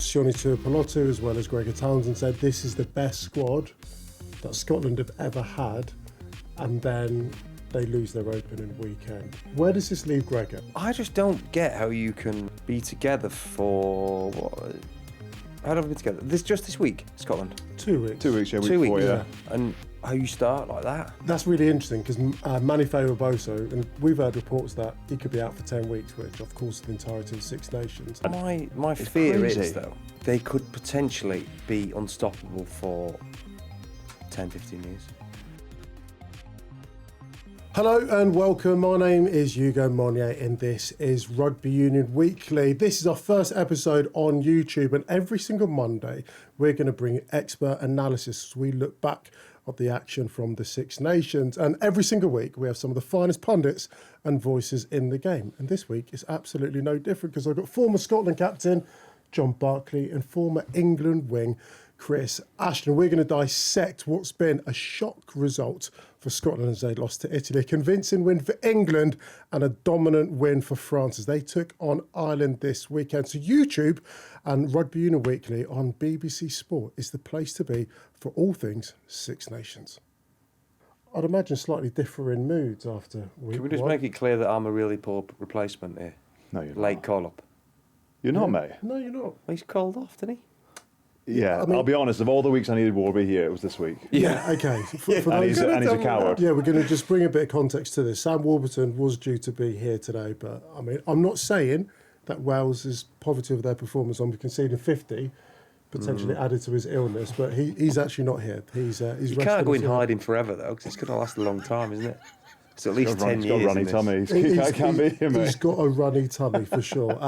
Sione Tuipulotu as well as Gregor Townsend said this is the best squad that Scotland have ever had, and then they lose their opening weekend. Where does this leave Gregor? I just don't get how you can be together for what? How long have we been together? This week, Scotland. 2 weeks. 2 weeks, yeah. 2 weeks, before, yeah. And how you start like that? That's really interesting because Immanuel Feyi-Waboso, and we've heard reports that he could be out for 10 weeks, which of course is the entirety of the Six Nations. My fear crazy. is, though, they could potentially be unstoppable for 10, 15 years. Hello and welcome. My name is Ugo Monye and this is Rugby Union Weekly. This is our first episode on YouTube, and every single Monday we're going to bring expert analysis as we look back at the action from the Six Nations. And every single week we have some of the finest pundits and voices in the game. And this week is absolutely no different because I've got former Scotland captain John Barclay and former England wing Chris Ashton. We're going to dissect what's been a shock result for Scotland as they lost to Italy, a convincing win for England and a dominant win for France as they took on Ireland this weekend. So YouTube and Rugby Union Weekly on BBC Sport is the place to be for all things Six Nations. I'd imagine slightly differing moods after week Can we just one. make it clear that I'm a really poor replacement here? No, you're Late not. call-up. You're not, mate. No, you're not. Well, he's called off, didn't he? Yeah, I mean- I'll be honest, of all the weeks I needed Warby here, it was this week. Yeah, okay. For And those- he's a coward. Yeah, we're going to just bring a bit of context to this. Sam Warburton was due to be here today, but I mean, I'm not saying that Wales is positive of their performance on conceding 50, potentially added to his illness, but he's actually not here. He's You can't go in hiding forever, though, because it's going to last a long time, isn't it? It's at least 10 He's years. got a runny in this. tummy. He can't be here, He's mate. got a runny tummy for sure.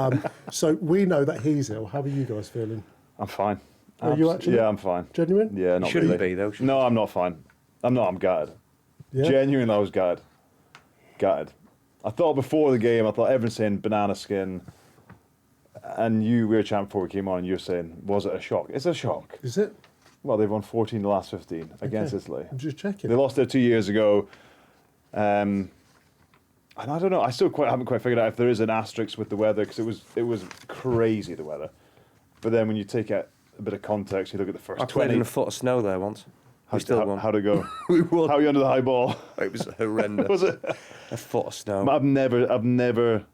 So we know that he's ill. How are you guys feeling? I'm fine. Are you actually? Yeah, I'm fine. Genuine? Yeah, You not shouldn't really. be, though. No, I'm not fine. I'm gutted. Yeah. Genuinely, I was gutted. Gutted. I thought before the game, I thought everyone's saying banana skin. And we were chatting before we came on, and you were saying, was it a shock? It's a shock. Is it? Well, they've won 14 the last 15 against Okay. Italy. I'm just checking. They lost there 2 years ago. And I don't know, I still haven't quite figured out if there is an asterisk with the weather, because it was crazy, the weather. But then when you take out a bit of context, you look at the first I played 20. in a foot of snow there once. We still won. How'd it go? We won. How are you under the high ball? It was horrendous. Was it? A foot of snow. I've never, I don't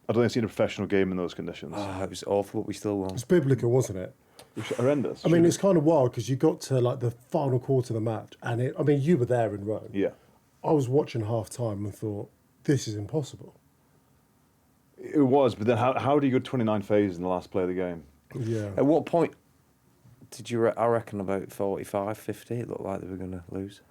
think I've seen a professional game in those conditions. Oh, it was awful, but we still won. It's biblical, wasn't it? It was horrendous. I mean, it's kind of wild because you got to like the final quarter of the match, and you were there in Rome. Yeah. I was watching half time and thought, this is impossible. It was, but then how do you go 29 phases in the last play of the game? Yeah. At what point did you, I reckon about 45, 50, it looked like they were going to lose.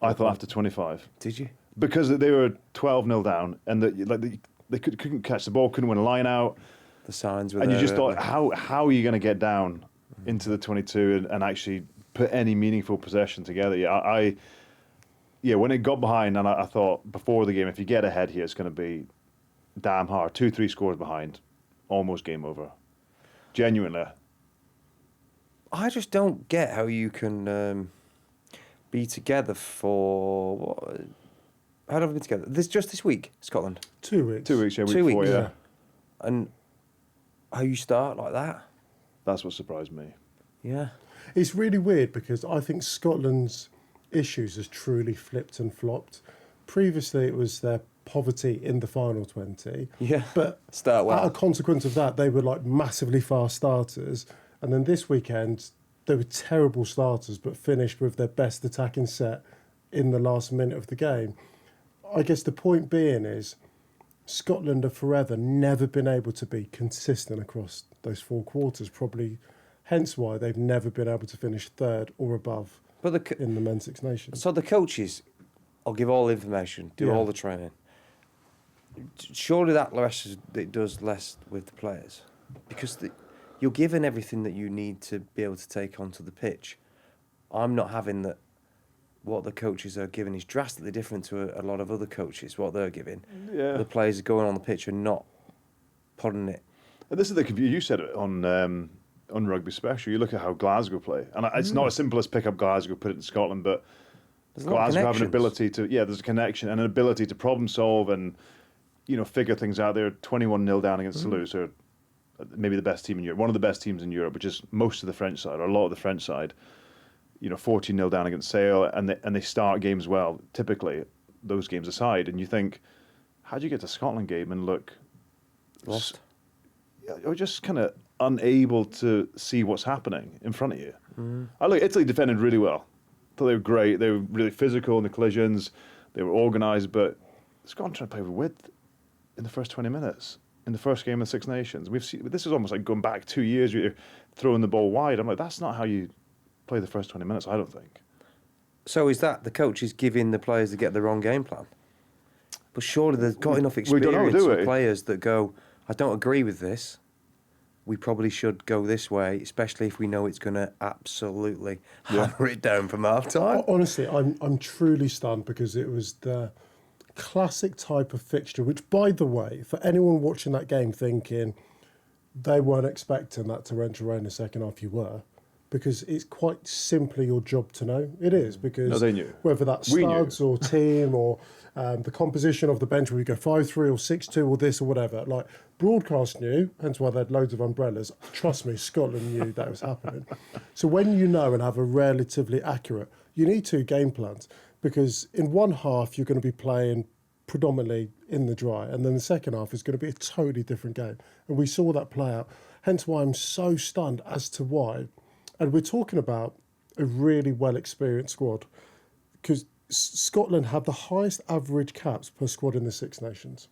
I thought after 25. Did you? Because they were 12-0 down, and they couldn't catch the ball, couldn't win a line out. The signs were And there. you just thought, weren't how are you going to get down into the 22 and actually put any meaningful possession together? Yeah, when it got behind, and I thought before the game, if you get ahead here, it's going to be damn hard. 2-3 scores behind, almost game over. Genuinely. I just don't get how you can be together for what? How long have we been together? This week, Scotland. 2 weeks. 2 weeks, yeah, week 2 before, weeks. yeah. And how you start like that? That's what surprised me. Yeah. It's really weird because I think Scotland's issues has truly flipped and flopped. Previously, it was their poverty in the final 20. Yeah. But Start well. as a consequence of that, they were like massively fast starters. And then this weekend, they were terrible starters, but finished with their best attacking set in the last minute of the game. I guess the point being is Scotland have forever never been able to be consistent across those four quarters, probably hence why they've never been able to finish third or above But in the Men's Six Nations. so the coaches, I'll give all the information, do Yeah. all the training. Surely that it does less with the players, because you're given everything that you need to be able to take onto the pitch. I'm not having that. What the coaches are giving is drastically different to a lot of other coaches. What they're giving, Yeah. the players are going on the pitch and not putting it. And this is the you said it on Rugby Special. You look at how Glasgow play, and it's not as simple as pick up Glasgow, put it in Scotland, but There's a lot of Glasgow have an connections. ability to there's a connection and an ability to problem solve and figure things out. They're 21-0 down against Toulouse, or maybe the best team in Europe, one of the best teams in Europe, which is most of the French side, or a lot of the French side, 14-0 down against Sale, and they start games well, typically, those games aside, and you think, how do you get to Scotland game and look Lost? You're just kind of unable to see what's happening in front of you. Mm. Italy defended really well. Thought they were great. They were really physical in the collisions. They were organised, but Scotland tried to play with width in the first 20 minutes. In the first game of the Six Nations, this is almost like going back 2 years. You're throwing the ball wide. I'm like, that's not how you play the first 20 minutes. I don't think. So is that the coach is giving the players to get the wrong game plan? But surely they've got enough experience with players that go, I don't agree with this. We probably should go this way, especially if we know it's going to absolutely hammer it down from half time. Honestly, I'm truly stunned because it was the classic type of fixture, which, by the way, for anyone watching that game thinking they weren't expecting that torrential rain in the second half, you were. Because it's quite simply your job to know. It is, because they knew. Whether that's studs or team or the composition of the bench, where we go 5-3 or 6-2 or this or whatever. Like, broadcast knew, hence why they had loads of umbrellas. Trust me, Scotland knew that was happening. So when you know and have a relatively accurate, you need 2 game plans, because in one half you're going to be playing predominantly in the dry, and then the second half is going to be a totally different game. And we saw that play out. Hence why I'm so stunned as to why. And we're talking about a really well-experienced squad, because Scotland have the highest average caps per squad in the Six Nations.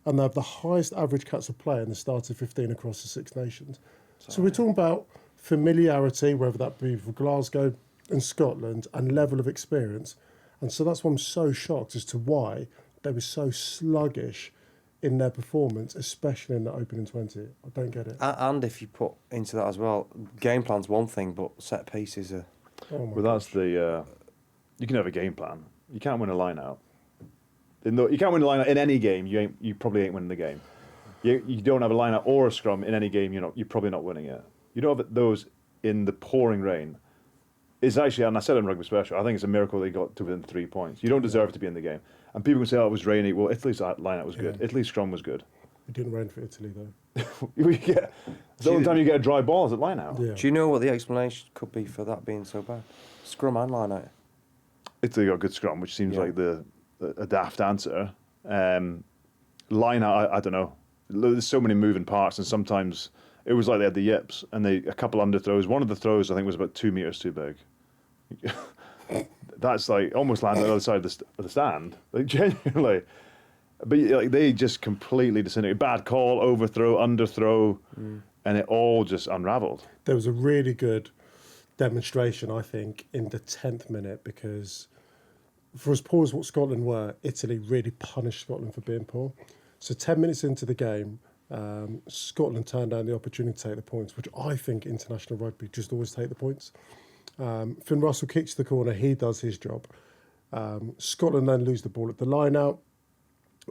And they have the highest average caps of play in the starting 15 across the Six Nations. So we're talking about familiarity, whether that be for Glasgow and Scotland, and level of experience. And so that's why I'm so shocked as to why they were so sluggish in their performance, especially in the opening 20. I don't get it. And if you put into that as well, game plan's one thing, but set pieces are... That's the... you can have a game plan. You can't win a line-out. You can't win a line-out in any game. You probably ain't winning the game. You don't have a line-out or a scrum in any game. You're probably not winning it. You don't have those in the pouring rain. It's actually, and I said in Rugby Special, I think it's a miracle they got to within 3 points. You don't deserve to be in the game. And people can say, oh, it was rainy. Well, Italy's line-out was good. Italy's scrum was good. It didn't rain for Italy, though. The only time you get a dry ball is at line-out. Yeah. Do you know what the explanation could be for that being so bad? Scrum and line-out. Italy got good scrum, which seems like a daft answer. Line-out, I don't know. There's so many moving parts, and sometimes it was like they had the yips and a couple underthrows. One of the throws, I think, was about 2 meters too big. That's like almost landed on the other side of the stand. Like, genuinely. But like, they just completely disintegrated. Bad call, overthrow, underthrow, and it all just unravelled. There was a really good demonstration, I think, in the 10th minute, because for as poor as what Scotland were, Italy really punished Scotland for being poor. So 10 minutes into the game, Scotland turned down the opportunity to take the points, which I think international rugby just always take the points. Finn Russell kicks the corner, he does his job. Scotland then lose the ball at the line-out.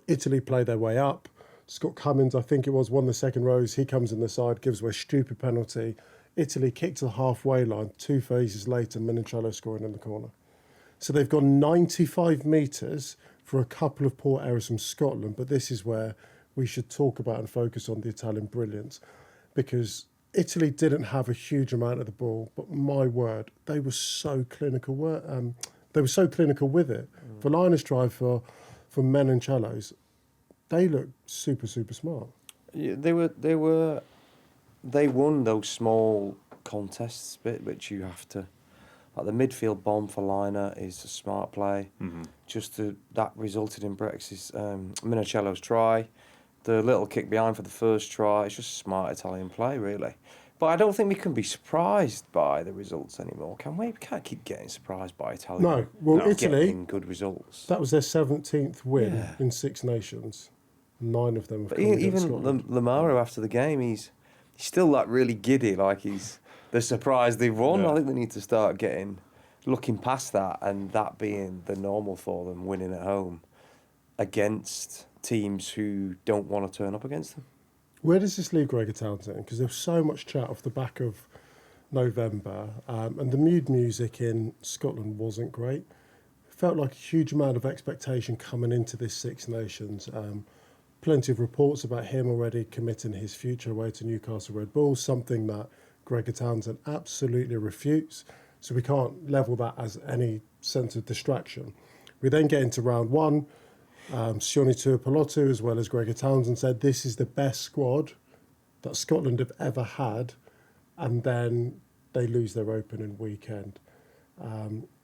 Italy play their way up. Scott Cummins, I think it was, won the second rows. He comes in the side, gives away a stupid penalty. Italy kick to the halfway line. 2 phases later, Minicello scoring in the corner. So they've gone 95 metres for a couple of poor errors from Scotland, but this is where we should talk about and focus on the Italian brilliance, because Italy didn't have a huge amount of the ball, but my word, they were so clinical. They were so clinical with it. For Linus try for Menicello's, they looked super, super smart. Yeah, they won those small contests bit, which you have to, like the midfield bomb for Liner is a smart play. That resulted in Brex's Minicello's try. The little kick behind for the first try, it's just smart Italian play, really. But I don't think we can be surprised by the results anymore, can we? We can't keep getting surprised by Italy. No, well, Italy, getting good results. That was their 17th win in Six Nations. 9 of them have but come against even Scotland. Lamaro after the game, he's still like really giddy, like they're surprised they've won. Yeah. I think they need to start looking past that, and that being the normal for them, winning at home against teams who don't want to turn up against them. Where does this leave Gregor Townsend? Because there was so much chat off the back of November, and the mood music in Scotland wasn't great. Felt like a huge amount of expectation coming into this Six Nations. plenty of reports about him already committing his future away to Newcastle Red Bulls, something that Gregor Townsend absolutely refutes. So we can't level that as any sense of distraction. We then get into round one. Sione Tuipulotu, as well as Gregor Townsend, said this is the best squad that Scotland have ever had, and then they lose their opening weekend.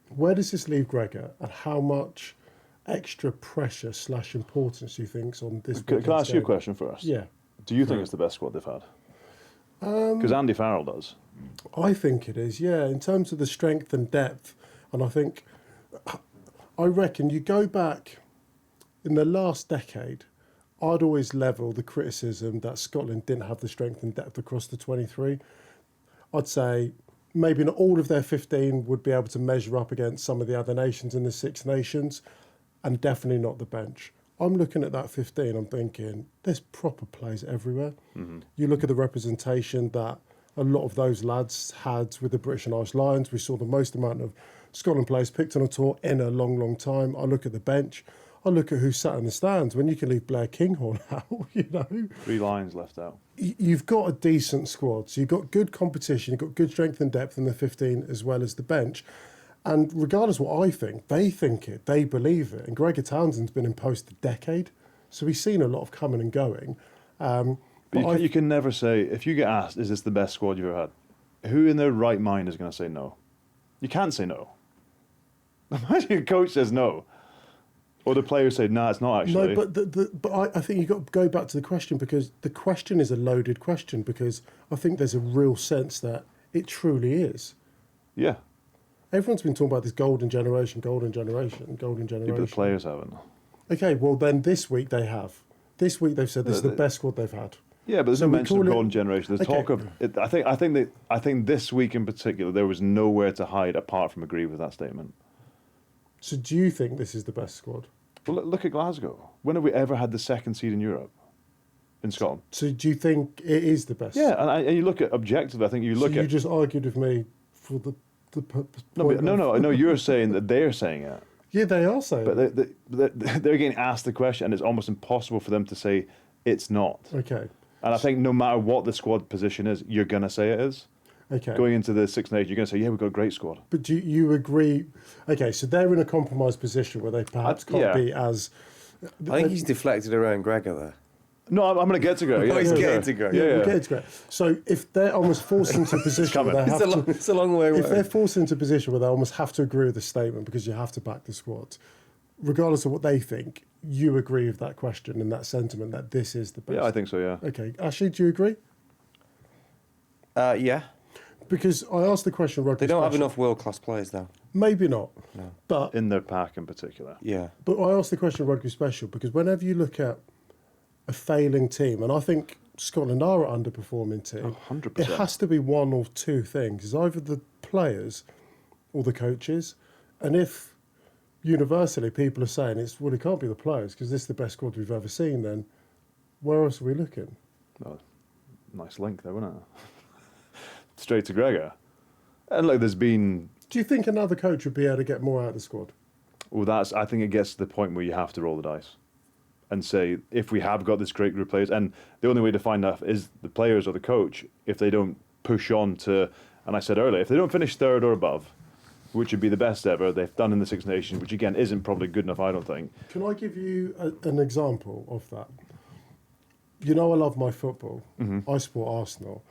Where does this leave Gregor, and how much extra pressure / importance do you think's on this? Can I ask you a question first? Yeah. Do you think it's the best squad they've had? Because Andy Farrell does. I think it is, yeah, in terms of the strength and depth. And I reckon you go back in the last decade, I'd always level the criticism that Scotland didn't have the strength and depth across the 23. I'd say maybe not all of their 15 would be able to measure up against some of the other nations in the Six Nations, and definitely not the bench. I'm looking at that 15, I'm thinking, there's proper players everywhere. Mm-hmm. You look at the representation that a lot of those lads had with the British and Irish Lions. We saw the most amount of Scotland players picked on a tour in a long, long time. I look at the bench. I look at who sat in the stands. When you can leave Blair Kinghorn out, 3 Lions left out. You've got a decent squad. So you've got good competition. You've got good strength and depth in the 15 as well as the bench. And regardless of what I think, they think it. They believe it. And Gregor Townsend's been in post a decade. So he's seen a lot of coming and going. But you can never say, if you get asked, is this the best squad you've ever had? Who in their right mind is going to say no? You can't say no. Imagine your coach says no. Or the players say, nah, it's not actually. No, but I think you've got to go back to the question, because the question is a loaded question, because I think there's a real sense that it truly is. Yeah. Everyone's been talking about this golden generation. Yeah, but the players haven't. Okay, well then this week they have. This week they've said this is the best squad they've had. Yeah, but there's no mention of golden generation. There's talk of it. I think this week in particular there was nowhere to hide apart from agree with that statement. So do you think this is the best squad? Well, look at Glasgow. When have we ever had the second seed in Europe? In Scotland. So do you think it is the best? Yeah, and you look at objectively. I think you look at. You just argued with me for the No. You're saying that they're saying it. Yeah, they are saying it. But they're getting asked the question, and it's almost impossible for them to say it's not. Okay. And I think no matter what the squad position is, you're going to say it is. Okay. Going into the Six Nations, you're going to say, yeah, we've got a great squad. But do you agree? Okay, so they're in a compromised position where they perhaps can't be as. I think he's deflected around Gregor there. No, I'm going to get to Gregor. He's getting to Gregor. We'll get to Gregor. So if they're almost forced into a position where they have to, it's a long way away. If they're forced into a position where they almost have to agree with the statement because you have to back the squad, regardless of what they think, you agree with that question and that sentiment that this is the best. Yeah, I think so. Yeah. Okay, Ashley, do you agree? Yeah. Because I asked the question, Rugby. They don't have enough world-class players, though. Maybe not. No. But in their pack in particular. Yeah. But I asked the question, Rugby Special, because whenever you look at a failing team, and I think Scotland are an underperforming team, 100%. it has to be one or two things. It's either the players or the coaches. And if universally people are saying it can't be the players because this is the best squad we've ever seen, then where else are we looking? Oh, nice link there, wasn't it? Straight to Gregor. And like there's been... Do you think another coach would be able to get more out of the squad? Well, I think it gets to the point where you have to roll the dice and say, if we have got this great group of players, and the only way to find out is the players or the coach, if they don't push on to, and I said earlier, if they don't finish third or above, which would be the best ever they've done in the Six Nations, which again isn't probably good enough, I don't think. Can I give you an example of that? You know I love my football. Mm-hmm. I support Arsenal.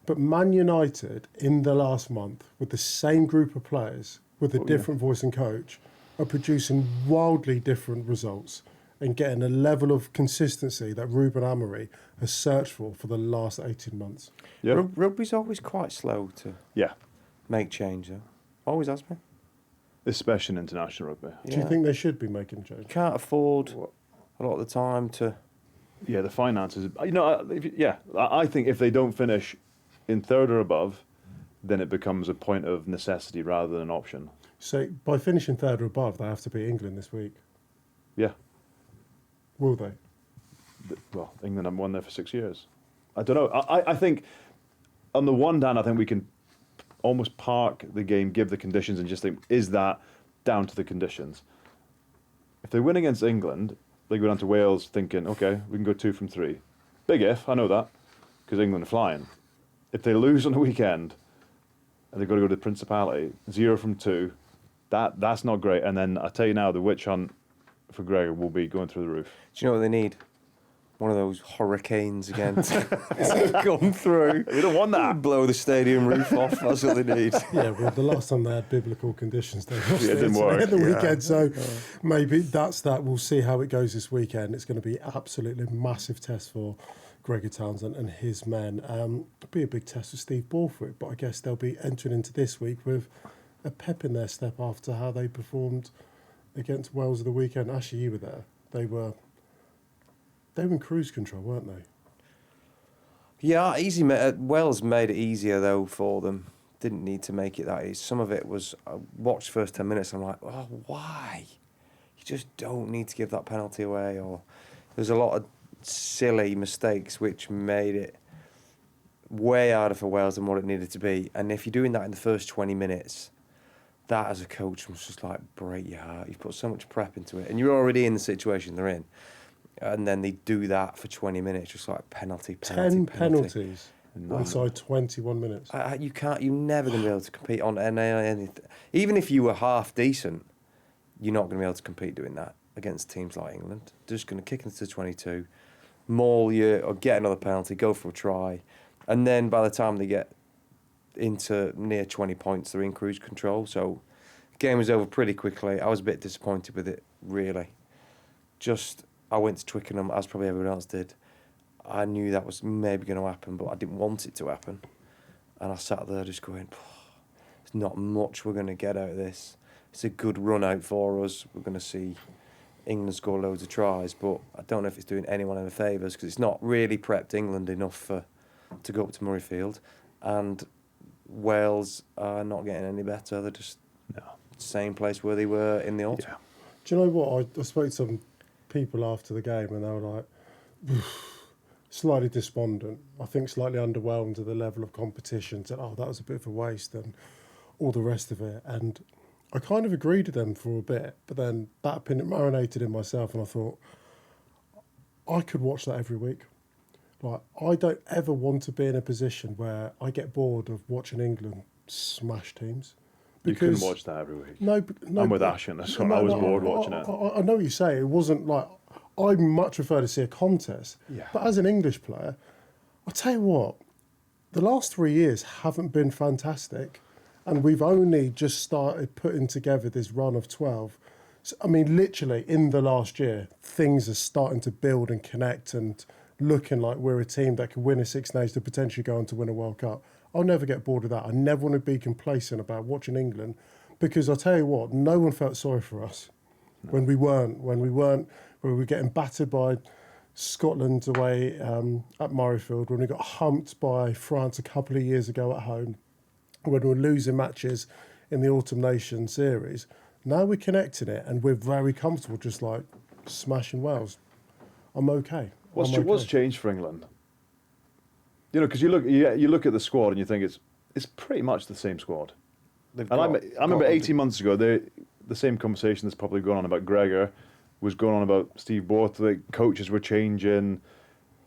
But Man United, in the last month, with the same group of players, with a different voice and coach, are producing wildly different results and getting a level of consistency that Ruben Amorim has searched for the last 18 months. Yeah. Rugby's always quite slow to make change, though. Always has been. Especially in international rugby. Do you think they should be making change? Can't afford a lot of the time to... Yeah, the finances. I think if they don't finish in third or above, then it becomes a point of necessity rather than an option. So by finishing third or above, they have to beat England this week. Yeah. Will they? Well, England haven't won there for 6 years. I don't know. I think on the one hand, I think we can almost park the game, give the conditions, and just think, is that down to the conditions? If they win against England, they go down to Wales thinking, okay, we can go 2 from 3. Big if, I know that, because England are flying. If they lose on the weekend and they've got to go to the Principality, 0 from 2, that's not great. And then I tell you now, the witch hunt for Gregor will be going through the roof. Do you know what they need? One of those hurricanes again to come through. You don't want that. Blow the stadium roof off. That's what they need. Yeah, well, the last time they had biblical conditions, they lost it didn't work. at the weekend. So maybe that's that. We'll see how it goes this weekend. It's going to be absolutely massive test for Gregor Townsend and his men. It'll be a big test for Steve Borthwick, but I guess they'll be entering into this week with a pep in their step after how they performed against Wales at the weekend. Ashy, you were there. They were in cruise control, weren't they? Yeah, easy. Wales made it easier though for them. Didn't need to make it that easy. Some of it was, I watched the first 10 minutes. I'm like, oh, why? You just don't need to give that penalty away. Or there's a lot of silly mistakes which made it way harder for Wales than what it needed to be. And if you're doing that in the first 20 minutes, that as a coach was just like break your heart. You've put so much prep into it, and you're already in the situation they're in. And then they do that for 20 minutes, just like penalty. 10 penalties inside 21 minutes. You're never going to be able to compete on anything. Even if you were half decent, you're not going to be able to compete doing that against teams like England. They're just going to kick into 22, maul you, or get another penalty, go for a try. And then by the time they get into near 20 points, they're in cruise control. So the game was over pretty quickly. I was a bit disappointed with it, really. I went to Twickenham, as probably everyone else did. I knew that was maybe going to happen, but I didn't want it to happen. And I sat there just going, there's not much we're going to get out of this. It's a good run out for us. We're going to see England score loads of tries, but I don't know if it's doing anyone any favours, because it's not really prepped England enough to go up to Murrayfield. And Wales are not getting any better. They're just the same place where they were in the autumn. Yeah. Do you know what? I spoke to some people after the game and they were like, slightly despondent. I think slightly underwhelmed at the level of competition. Said, that was a bit of a waste and all the rest of it. And I kind of agreed with them for a bit, but then that opinion marinated in myself and I thought, I could watch that every week. Like, I don't ever want to be in a position where I get bored of watching England smash teams. You couldn't watch that every week. No, I'm with Ashton. I was bored watching it. I know what you say. It wasn't like, I much prefer to see a contest. Yeah. But as an English player, I'll tell you what, the last 3 years haven't been fantastic. And we've only just started putting together this run of 12. So, I mean, literally in the last year, things are starting to build and connect and looking like we're a team that could win a Six Nations to potentially go on to win a World Cup. I'll never get bored of that. I never want to be complacent about watching England, because I'll tell you what, no one felt sorry for us when we were getting battered by Scotland away at Murrayfield, when we got humped by France a couple of years ago at home, when we were losing matches in the Autumn Nation series. Now we're connecting it and we're very comfortable just like smashing Wales. I'm okay. What's changed for England? You know, because you look at the squad and you think it's pretty much the same squad. I remember 18 months ago, the same conversation that's probably going on about Gregor was going on about Steve Borthwick. Coaches were changing.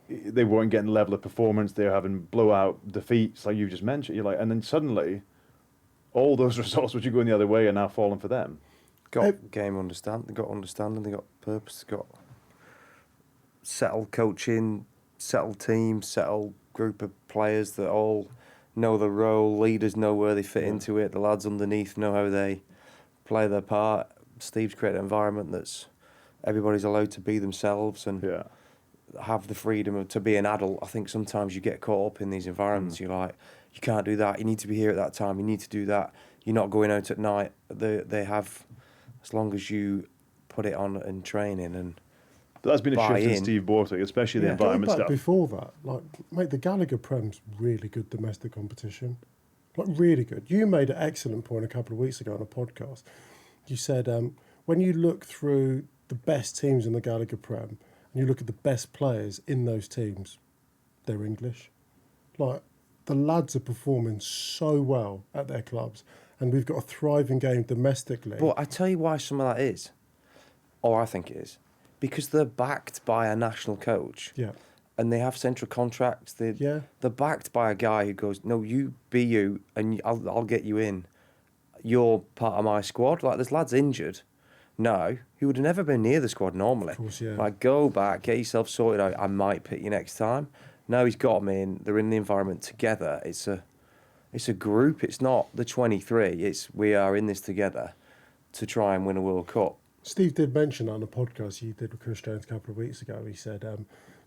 They weren't getting level of performance. They were having blowout defeats, like you just mentioned. You're like, and then suddenly, all those results which are going the other way are now falling for them. Got game understanding. They got understanding. They got purpose. They got settled coaching, settled team, settled group of players that all know the role. Leaders know where they fit into it. The lads underneath know how they play their part. Steve's created an environment that's everybody's allowed to be themselves and have the freedom to be an adult. I think sometimes you get caught up in these environments. You're like, you can't do that. You need to be here at that time. You need to do that. You're not going out at night. They have, as long as you put it on in training and. But that's been a shift in Steve Borthwick, especially the environment stuff. Before that, like, mate, the Gallagher Prem's really good domestic competition. Like, really good. You made an excellent point a couple of weeks ago on a podcast. You said when you look through the best teams in the Gallagher Prem and you look at the best players in those teams, they're English. Like, the lads are performing so well at their clubs and we've got a thriving game domestically. But I tell you why some of that is, or I think it is, because they're backed by a national coach. Yeah. And they have central contracts. They're backed by a guy who goes, no, you be you, and I'll get you in. You're part of my squad. Like, there's lads injured now who would have never been near the squad normally. Of course, yeah. Like, go back, get yourself sorted out. I might pick you next time. Now he's got them in. They're in the environment together. It's a group. It's not the 23. It's we are in this together to try and win a World Cup. Steve did mention on a podcast you did with Chris Jones a couple of weeks ago. He said,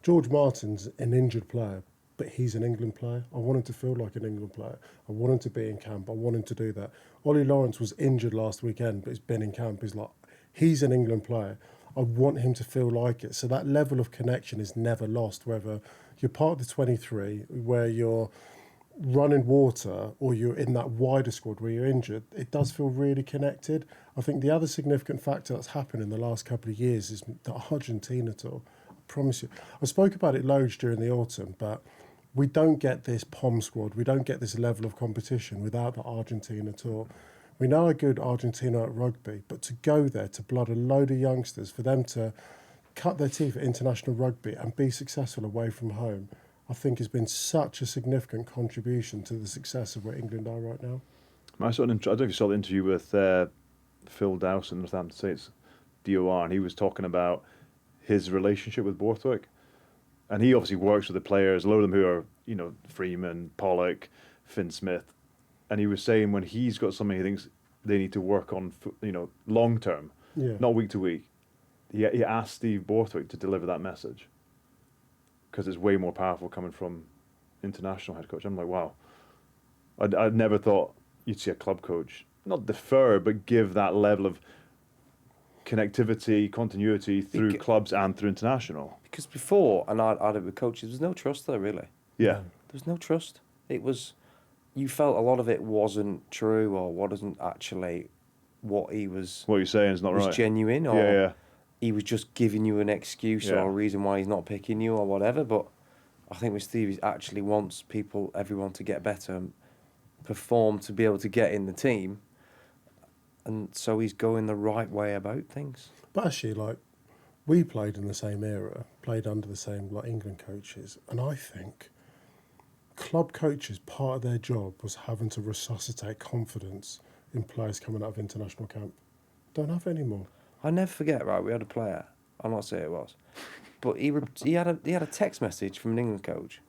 George Martin's an injured player, but he's an England player. I want him to feel like an England player. I want him to be in camp. I want him to do that. Ollie Lawrence was injured last weekend, but he's been in camp. He's like, he's an England player. I want him to feel like it. So that level of connection is never lost, whether you're part of the 23, where you're running water, or you're in that wider squad where you're injured. It does feel really connected. I think the other significant factor that's happened in the last couple of years is the Argentina tour. I promise you. I spoke about it loads during the autumn, but we don't get this POM squad. We don't get this level of competition without the Argentina tour. We know how good Argentina are at rugby, but to go there, to blood a load of youngsters, for them to cut their teeth at international rugby and be successful away from home, I think has been such a significant contribution to the success of where England are right now. I don't know if you saw the interview with Phil Dowson, Northampton Saints DOR, and he was talking about his relationship with Borthwick. And he obviously works with the players, a lot of them who are, Freeman, Pollock, Finn Smith. And he was saying when he's got something he thinks they need to work on, long term, not week to week, he asked Steve Borthwick to deliver that message, because it's way more powerful coming from international head coach. I'm like, wow. I'd never thought you'd see a club coach not defer, but give that level of connectivity, continuity through clubs and through international. Because before, and I'd have it with coaches, there's no trust there, really. Yeah. There's no trust. It was, you felt a lot of it wasn't true, or wasn't actually what he was. What you're saying is not right. Was genuine, or he was just giving you an excuse or a reason why he's not picking you or whatever. But I think with Steve, he actually wants everyone to get better and perform to be able to get in the team. And so he's going the right way about things. But actually, we played in the same era, played under the same England coaches, and I think club coaches, part of their job was having to resuscitate confidence in players coming out of international camp. Don't have it anymore. I never forget. Right, we had a player. I'm not saying it was, but he had a text message from an England coach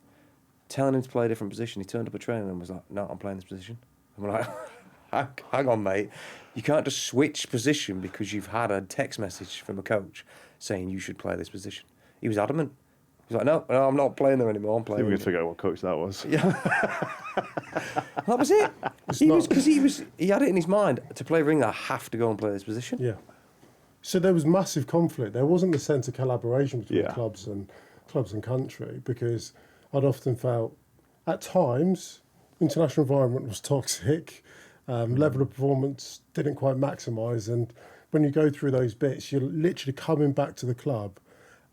telling him to play a different position. He turned up at training and was like, "No, I'm playing this position." I'm like, hang on, mate. You can't just switch position because you've had a text message from a coach saying you should play this position. He was adamant. He's like, no, I'm not playing there anymore. I'm playing. We could figure out what coach that was. Yeah, that was it. He had it in his mind to play ring. I have to go and play this position. Yeah. So there was massive conflict. There wasn't the sense of collaboration between clubs and country, because I'd often felt at times international environment was toxic. Level of performance didn't quite maximise, and when you go through those bits, you're literally coming back to the club,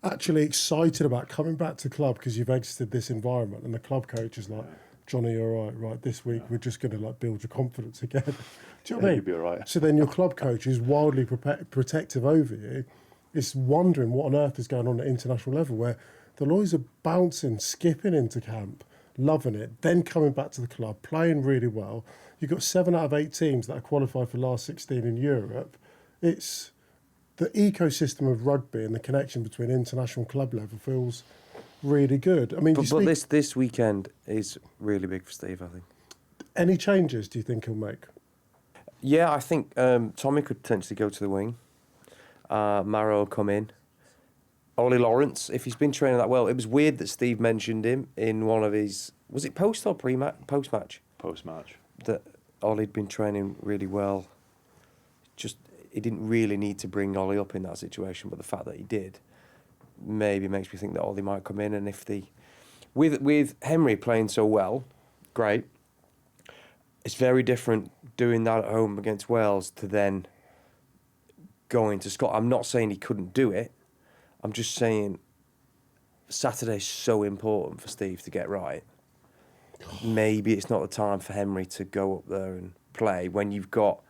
actually excited about coming back to the club because you've exited this environment, and the club coach is like, "Johnny, you're all right. This week we're just going to build your confidence again." Do you know what I mean? You'll be all right. So then your club coach, who's wildly protective over you, is wondering what on earth is going on at international level, where the Loys are bouncing, skipping into camp, loving it, then coming back to the club, playing really well. You've got 7 out of 8 teams that are qualified for last 16 in Europe. It's the ecosystem of rugby and the connection between international club level feels really good. I mean, but this weekend is really big for Steve, I think. Any changes do you think he'll make? Yeah, I think Tommy could potentially go to the wing. Maro will come in. Ollie Lawrence, if he's been training that well. It was weird that Steve mentioned him in one of his... Was it post or post-match? Post-match. That Ollie'd been training really well. Just, he didn't really need to bring Ollie up in that situation, but the fact that he did maybe makes me think that Ollie might come in. And if with Henry playing so well, great. It's very different doing that at home against Wales to then going to Scotland. I'm not saying he couldn't do it. I'm just saying Saturday's so important for Steve to get right. Maybe it's not the time for Henry to go up there and play when you've got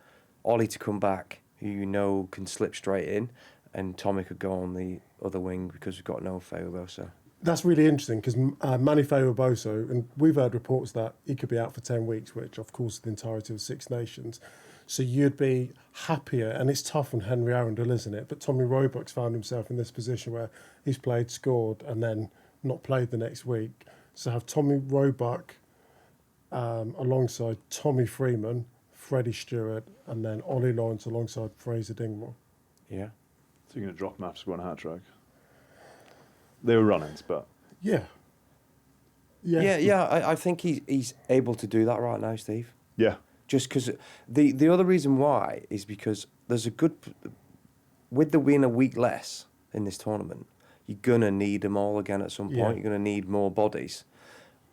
Ollie to come back, who you know can slip straight in, and Tommy could go on the other wing because we've got no Feyi-Waboso. That's really interesting because Immanuel Feyi-Waboso, and we've heard reports that he could be out for 10 weeks, which of course is the entirety of the Six Nations. So you'd be happier, and it's tough on Henry Arundel, isn't it? But Tommy Roebuck's found himself in this position where he's played, scored, and then not played the next week. So have Tommy Roebuck alongside Tommy Freeman, Freddie Stewart, and then Ollie Lawrence alongside Fraser Dingwall. Yeah. So you're going to drop him after scoring a hat trick? They were run-ins, but... Yeah. Yeah. I think he's able to do that right now, Steve. Yeah. Just because the other reason why is because there's a good... With there being a week less in this tournament, you're going to need them all again at some point. Yeah. You're going to need more bodies.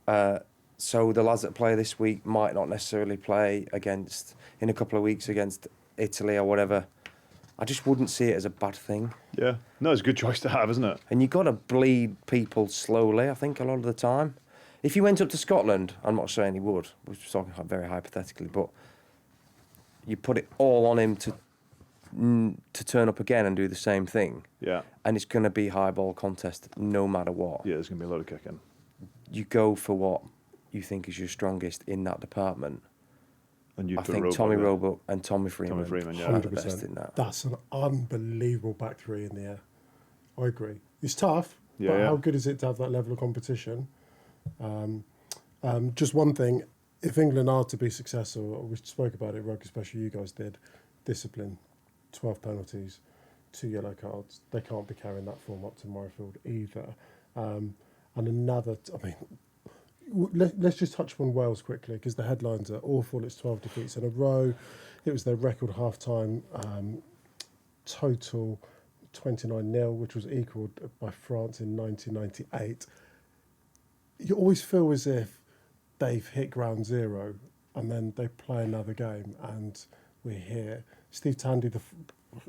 So the lads that play this week might not necessarily play in a couple of weeks against Italy or whatever. I just wouldn't see it as a bad thing. Yeah. No, it's a good choice to have, isn't it? And you've got to bleed people slowly, I think, a lot of the time. If you went up to Scotland, I'm not saying he would, we're talking very hypothetically, but you put it all on him to turn up again and do the same thing. Yeah. And it's going to be high ball contest no matter what. Yeah, there's going to be a lot of kicking. You go for what you think is your strongest in that department. And you I think Tommy Roebuck and Tommy Freeman, yeah. are the best in that. That's an unbelievable back three in the air. I agree. It's tough, Yeah, but yeah. how good is it to have that level of competition? Just one thing, if England are to be successful, we spoke about it, Rugby, especially you guys did, discipline, 12 penalties, 2 yellow cards. They can't be carrying that form up to Murrayfield either. And another, let's just touch on Wales quickly because the headlines are awful. It's 12 defeats in a row. It was their record half-time total 29-0, which was equalled by France in 1998. You always feel as if they've hit ground zero and then they play another game and we're here. Steve Tandy, the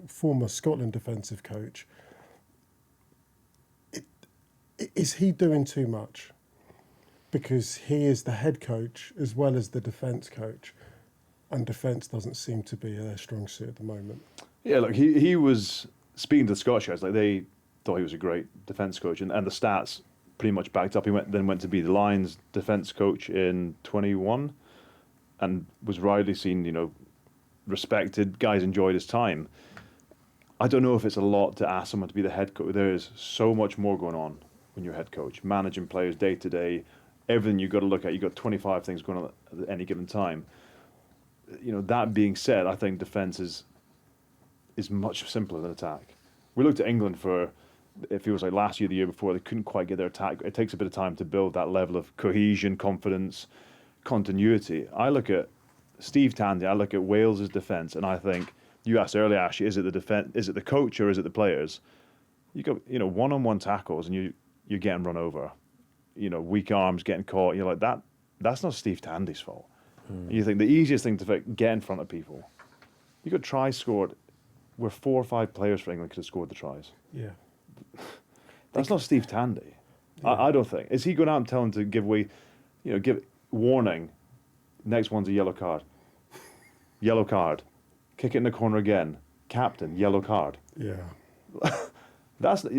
former Scotland defensive coach, is he doing too much? Because he is the head coach as well as the defence coach, and defence doesn't seem to be their strong suit at the moment. Yeah, look, he was speaking to the Scottish guys, like they thought he was a great defence coach, and the stats pretty much backed up. He went to be the Lions defence coach in 21, and was widely seen, respected. Guys enjoyed his time. I don't know if it's a lot to ask someone to be the head coach. There is so much more going on when you're head coach, managing players day to day. Everything you've got to look at, you've got 25 things going on at any given time. That being said, I think defence is much simpler than attack. We looked at England for, it feels like last year, the year before, they couldn't quite get their attack. It takes a bit of time to build that level of cohesion, confidence, continuity. I look at Steve Tandy, I look at Wales's defence, and I think, you asked earlier, Ashy, is it the defence, is it the coach or is it the players? You got, one-on-one tackles and you're getting run over. Weak arms, getting caught. You're like, that's not Steve Tandy's fault. You think the easiest thing to get in front of people. You got tries scored where 4 or 5 players for England could have scored the tries. Yeah. That's not Steve Tandy. Yeah. I don't think. Is he going out and telling to give warning, next one's a yellow card. Yellow card. Kick it in the corner again. Captain, yellow card. Yeah.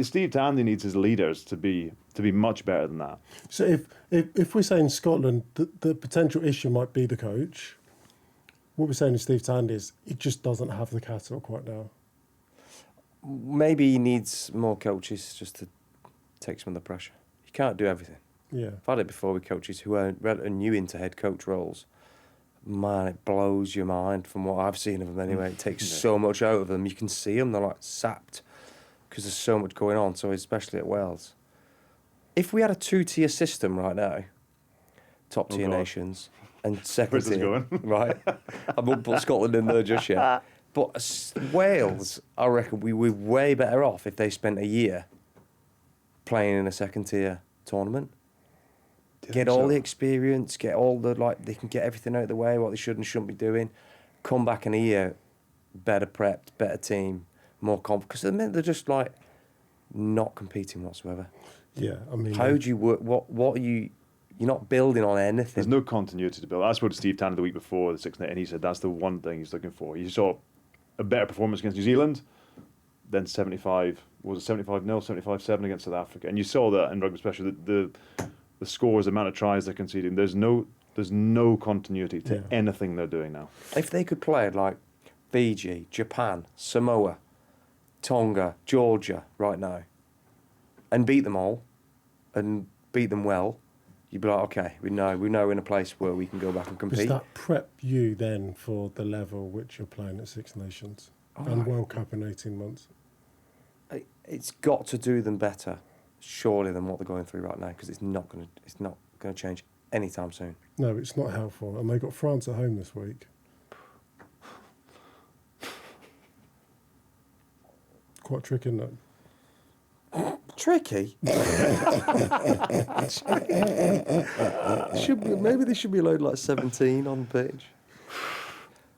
Steve Tandy needs his leaders to be much better than that. So if we're saying Scotland, the potential issue might be the coach. What we're saying to Steve Tandy is he just doesn't have the cattle quite now. Maybe he needs more coaches just to take some of the pressure. You can't do everything. Yeah. I've had it before with coaches who are new into head coach roles. Man, it blows your mind from what I've seen of them anyway. It takes so much out of them. You can see them, they're like sapped because there's so much going on, so especially at Wales. If we had a 2-tier system right now, top tier nations and second tier, going? right? I won't put Scotland in there just yet. But Wales, I reckon we were way better off if they spent a year playing in a second tier tournament. Get all the experience, get all the, they can get everything out of the way, what they should and shouldn't be doing. Come back in a year, better prepped, better team, more confident. Because at the minute, they're just not competing whatsoever. Yeah, I mean... How do you work, what are you... You're not building on anything. There's no continuity to build. I spoke to Steve Tandy the week before the Six Nations, and he said that's the one thing he's looking for. You saw a better performance against New Zealand. then 75, was it 75-0, 75-7 against South Africa? And you saw that in rugby, especially the scores, the amount of tries they're conceding. There's no continuity to anything they're doing now. If they could play like Fiji, Japan, Samoa, Tonga, Georgia right now, and beat them all, and beat them well, you'd be like, okay, we know we're in a place where we can go back and compete. Does that prep you then for the level which you're playing at Six Nations and World Cup in 18 months? It's got to do them better, surely, than what they're going through right now, because it's not going to change anytime soon. No, it's not helpful. And they've got France at home this week. Quite tricky, isn't it? Tricky? Maybe they should be allowed like 17 on the pitch.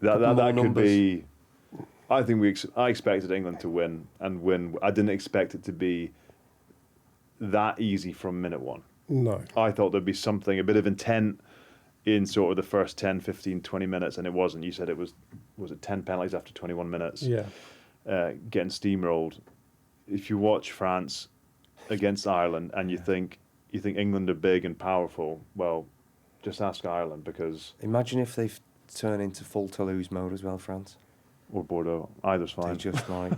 That could be. I think I expected England to win and win. I didn't expect it to be that easy from minute one. No. I thought there'd be something, a bit of intent in sort of the first 10, 15, 20 minutes, and it wasn't. You said it was it 10 penalties after 21 minutes? Yeah. Getting steamrolled. If you watch France against Ireland and you think England are big and powerful, well, just ask Ireland, because... Imagine if they've turned into full Toulouse mode as well, France. Or Bordeaux. Either's fine. They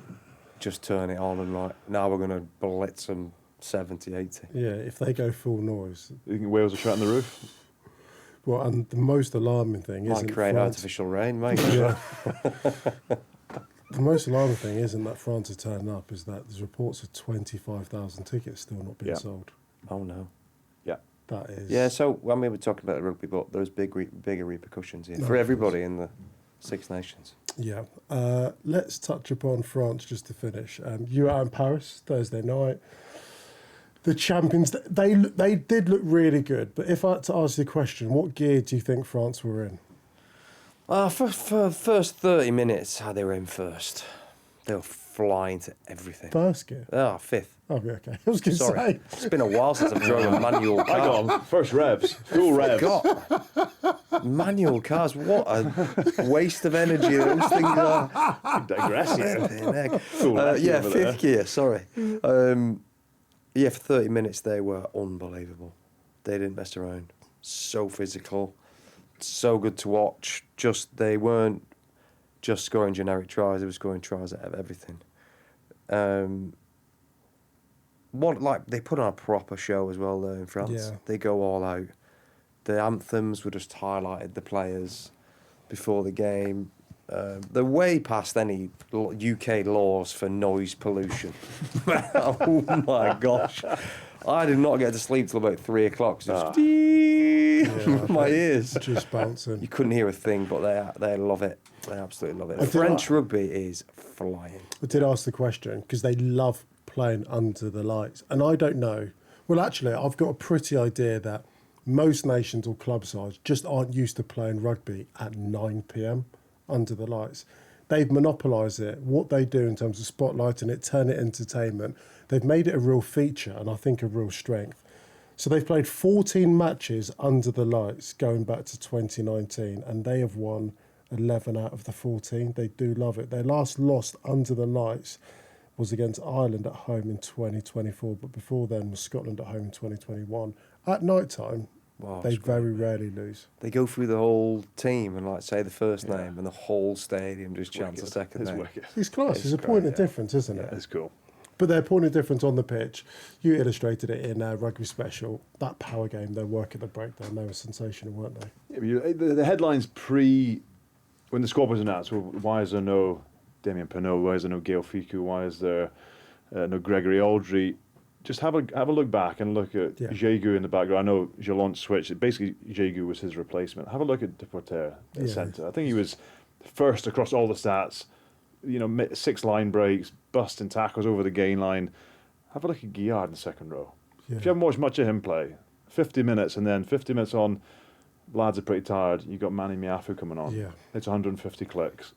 just turn it on and now we're going to blitz them 70, 80. Yeah, if they go full noise. You think Wales are shutting the roof? Well, and the most alarming thing isn't Might create France... artificial rain, mate. Yeah. The most alarming thing isn't that France are turning up, is that there's reports of 25,000 tickets still not being sold. Oh, no. Yeah. That is... Yeah, so when we were talking about rugby, but there's bigger repercussions here for everybody in the Six Nations. Yeah. Let's touch upon France just to finish. You were out in Paris Thursday night. The champions, they did look really good, but if I had to ask you the question, what gear do you think France were in? For first 30 minutes, they were in first. They were flying to everything. First gear? Fifth. Oh, yeah, okay. I was going to Sorry. say. It's been a while since I've driven a manual car. I got them. First revs. Full revs. God. Manual cars, what a waste of energy those things are. You digress here. Fifth gear, sorry. For 30 minutes they were unbelievable. They didn't mess around. So physical, so good to watch. They weren't just scoring generic tries, they were scoring tries out of everything. They put on a proper show as well there in France. Yeah. They go all out. The anthems were just highlighted the players before the game. They're way past any UK laws for noise pollution. Oh my gosh. I did not get to sleep till about 3 o'clock. Just my ears. Just bouncing. You couldn't hear a thing, but they love it. They absolutely love it. French rugby is flying. I did ask the question because they love playing under the lights. And I don't know. Well, actually, I've got a pretty idea that most nations or club sides just aren't used to playing rugby at 9 p.m. under the lights. They've monopolised it. What they do in terms of spotlighting it, turn it entertainment, they've made it a real feature and I think a real strength. So they've played 14 matches under the lights going back to 2019 and they have won 11 out of the 14. They do love it. Their last loss under the lights was against Ireland at home in 2024, but before then was Scotland at home in 2021. At night time, they very rarely lose. They go through the whole team and say the first name and the whole stadium just chants the second name. It's class. It's a point of difference, isn't it? It's cool. But their point of difference on the pitch, you illustrated it in Rugby Special, that power game, their work at the breakdown, they were sensational, weren't they? Yeah, the headlines when the squad was announced, well, why is there no Damien Penaud, why is there no Gail Ficou, why is there no Gregory Aldry? Just have a look back and look at Jégu in the background. I know Jalont switched. Basically, Jégu was his replacement. Have a look at Deporter at centre. I think he was first across all the stats. 6 line breaks, busting tackles over the gain line. Have a look at Guillard in the second row. Yeah. If you haven't watched much of him play, 50 minutes and then 50 minutes on, lads are pretty tired. You've got Manny Miafu coming on. Yeah. It's 150 clicks,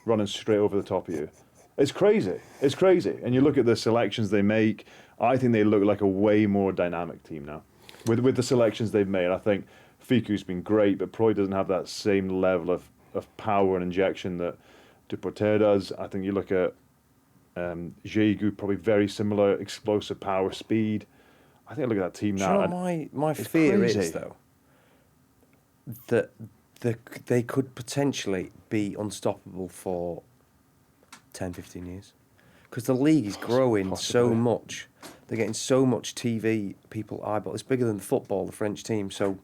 running straight over the top of you. It's crazy. It's crazy. And you look at the selections they make, I think they look like a way more dynamic team now. With the selections they've made, I think Ficou's been great, but probably doesn't have that same level of power and injection that Deporter does. I think you look at Jigu, probably very similar, explosive power, speed. I think I look at that team Do you now. know and my it's fear crazy. is, though, that they could potentially be unstoppable for 10, 15 years. Because the league is growing so Possibly. much. They're getting so much TV, people eyeball. It's bigger than football, the French team. So,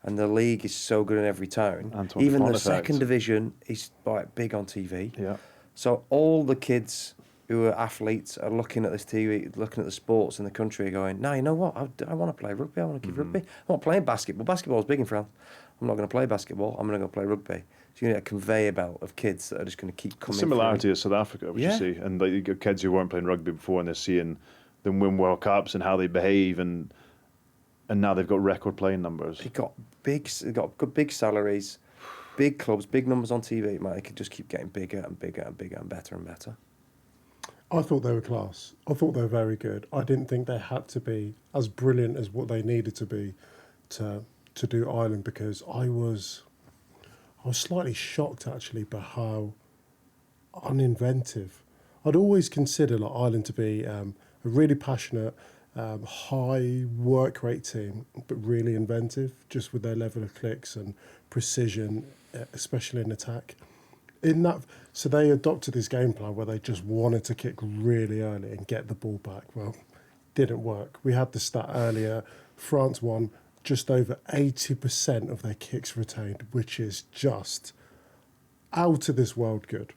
and the league is so good in every town. Antoine Even Font the effect. second division is like big on TV. Yeah. So all the kids who are athletes are looking at this TV, looking at the sports in the country, going, "No, you know what? I want to play rugby. I want to keep rugby. I'm not playing basketball. Basketball's big in France. I'm not going to play basketball. I'm going to go play rugby." So you get a conveyor belt of kids that are just going to keep coming. Similarity to South Africa, which Yeah. you see, and like, you get kids who weren't playing rugby before, and they're seeing them win World Cups and how they behave, and now they've got record playing numbers. They got good big salaries, big clubs, big numbers on TV. Man, they could just keep getting bigger and bigger and bigger and better and better. I thought they were class. I thought they were very good. I didn't think they had to be as brilliant as what they needed to be to do Ireland, because I was slightly shocked actually by how uninventive. I'd always considered like Ireland to be a really passionate, high work rate team, but really inventive, just with their level of clicks and precision, especially in attack. So they adopted this game plan where they just wanted to kick really early and get the ball back. Well, didn't work. We had the stat earlier. France won just over 80% of their kicks retained, which is just out of this world good.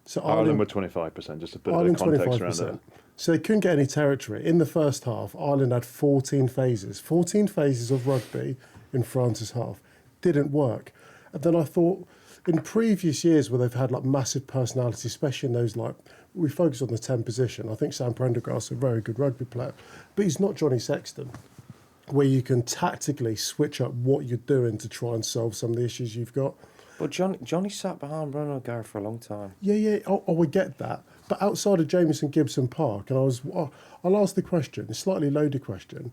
So Ireland were 25%, just a bit of Ireland context around 25%. it. So they couldn't get any territory. In the first half, Ireland had 14 phases. 14 phases of rugby in France's half. Didn't work. And then I thought, in previous years where they've had like massive personality, especially in those like, we focus on the 10 position. I think Sam Prendergast's a very good rugby player, but he's not Johnny Sexton, where you can tactically switch up what you're doing to try and solve some of the issues you've got. But Johnny sat behind Bruno O'Gara for a long time. Yeah, I would get that. But outside of Jamieson Gibson Park, and I'll ask the question, a slightly loaded question,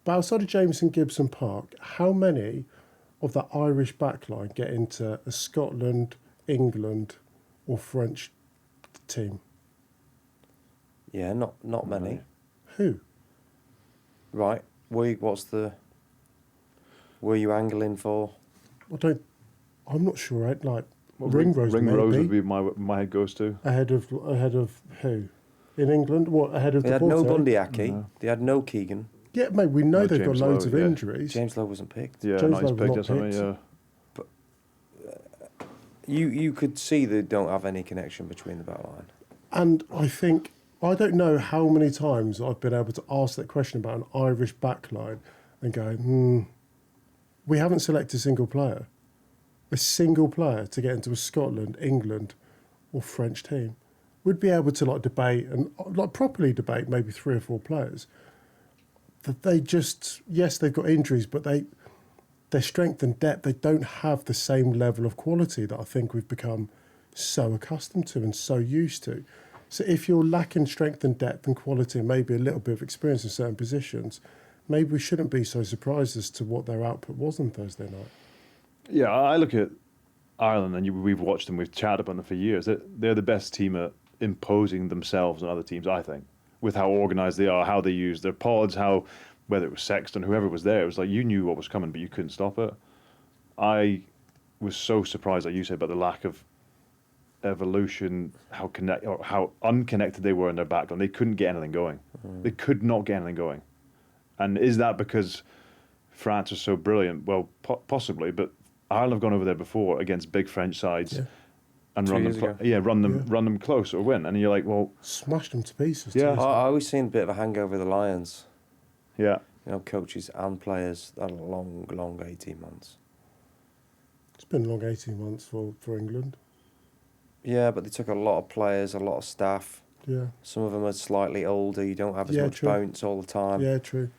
but outside of Jamieson Gibson Park, how many of that Irish backline get into a Scotland, England or French team? Yeah, not many. Who? Right. Were you angling for? I'm not sure. Ringrose Ringrose maybe. would be my head goes to. Ahead of who? In England? What, ahead of They the had no Porto? Bundyaki. No. They had no Keegan. Yeah, mate, we know No, they've got James loads Lowe, of yeah. injuries. James Lowe wasn't picked. Yeah, James not his Lowe pick not or something. picked. Yeah. You could see they don't have any connection between the back line. And I don't know how many times I've been able to ask that question about an Irish backline and go, we haven't selected a single player to get into a Scotland, England or French team. We'd be able to debate and properly debate maybe 3 or 4 players. That they just, yes, they've got injuries, but their strength and depth, they don't have the same level of quality that I think we've become so accustomed to and so used to. So if you're lacking strength and depth and quality and maybe a little bit of experience in certain positions, maybe we shouldn't be so surprised as to what their output was on Thursday night. Yeah, I look at Ireland, and we've watched them, we've chatted about them for years. They're the best team at imposing themselves on other teams, I think, with how organised they are, how they use their pods, how, whether it was Sexton, whoever was there, it was like you knew what was coming, but you couldn't stop it. I was so surprised, like you said, about the lack of evolution, how unconnected they were in their backline. They couldn't get anything going. They could not get anything going. And is that because France is so brilliant? Well, possibly, but Ireland have gone over there before against big French sides and run them close or win. And you're like, well, smashed them to pieces. Yeah. I always seen a bit of a hangover of the Lions. yeah. You know, coaches and players. That long 18 months. It's been a long 18 months for England. Yeah, but they took a lot of players, a lot of staff. Yeah. Some of them are slightly older. You don't have as much true. bounce all the time. Yeah, true.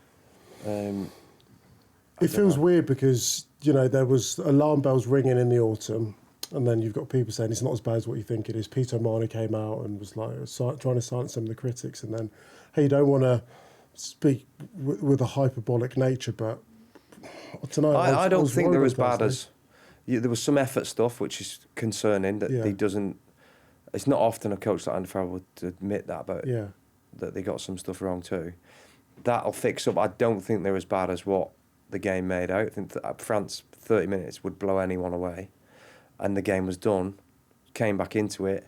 I It feels weird because, there was alarm bells ringing in the autumn, and then you've got people saying it's not as bad as what you think it is. Peter O'Mahony came out and was trying to silence some of the critics, and then, hey, you don't want to speak with a hyperbolic nature, but I don't know. I don't think they're as bad Thursday. as... there was some effort stuff, which is concerning, that he doesn't... It's not often a coach like Andy Farrell would admit that, but Yeah. that they got some stuff wrong too. That'll fix up. I don't think they're as bad as what the game made out. I think that France 30 minutes would blow anyone away, and the game was done. Came back into it.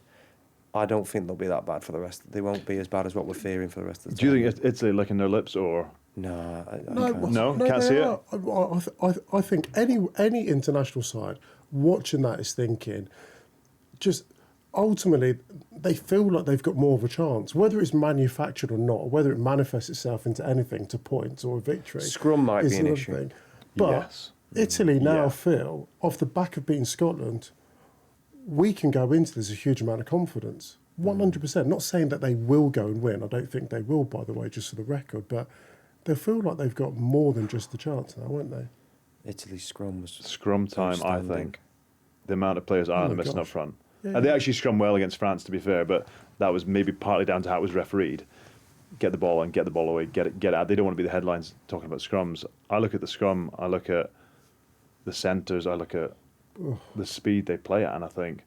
I don't think they'll be that bad for the rest. They won't be as bad as what we're fearing for the rest of the time. Do you think Italy licking their lips, or No, I No, can't. No? Can't they see it? are. I think any international side watching that is thinking, just ultimately they feel like they've got more of a chance, whether it's manufactured or not, or whether it manifests itself into anything, to points or a victory. Scrum might is be an another issue. thing. But Yes. Italy now Yeah. feel, off the back of beating Scotland, we can go into this a huge amount of confidence. 100%. Not saying that they will go and win. I don't think they will, by the way, just for the record. But they feel like they've got more than just the chance now, won't they? Italy's scrum was scrum time? I outstanding. think the amount of players Ireland my missing up gosh. front. Yeah, And they yeah. actually scrum well against France, to be fair, but that was maybe partly down to how it was refereed. Get the ball and get the ball away, get it out. They don't want to be the headlines talking about scrums. I look at the scrum, I look at the centres, I look at the speed they play at, and I think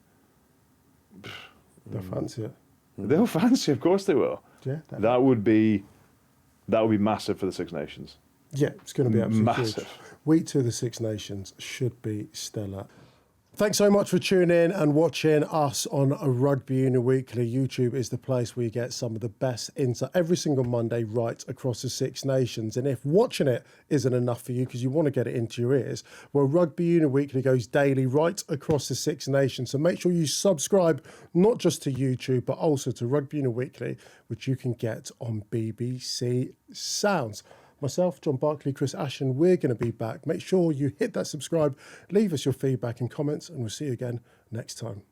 They'll fancy it. they'll fancy. Of course they will. Yeah. That would be massive for the Six Nations. Yeah, it's going to be absolutely Massive. huge. Week 2 of the Six Nations should be stellar. Thanks so much for tuning in and watching us on a Rugby Union Weekly. YouTube is the place where you get some of the best insight every single Monday right across the Six Nations. And if watching it isn't enough for you because you want to get it into your ears, well, Rugby Union Weekly goes daily right across the Six Nations. So make sure you subscribe not just to YouTube, but also to Rugby Union Weekly, which you can get on BBC Sounds. Myself, John Barclay, Chris Ashton, we're going to be back. Make sure you hit that subscribe, leave us your feedback and comments, and we'll see you again next time.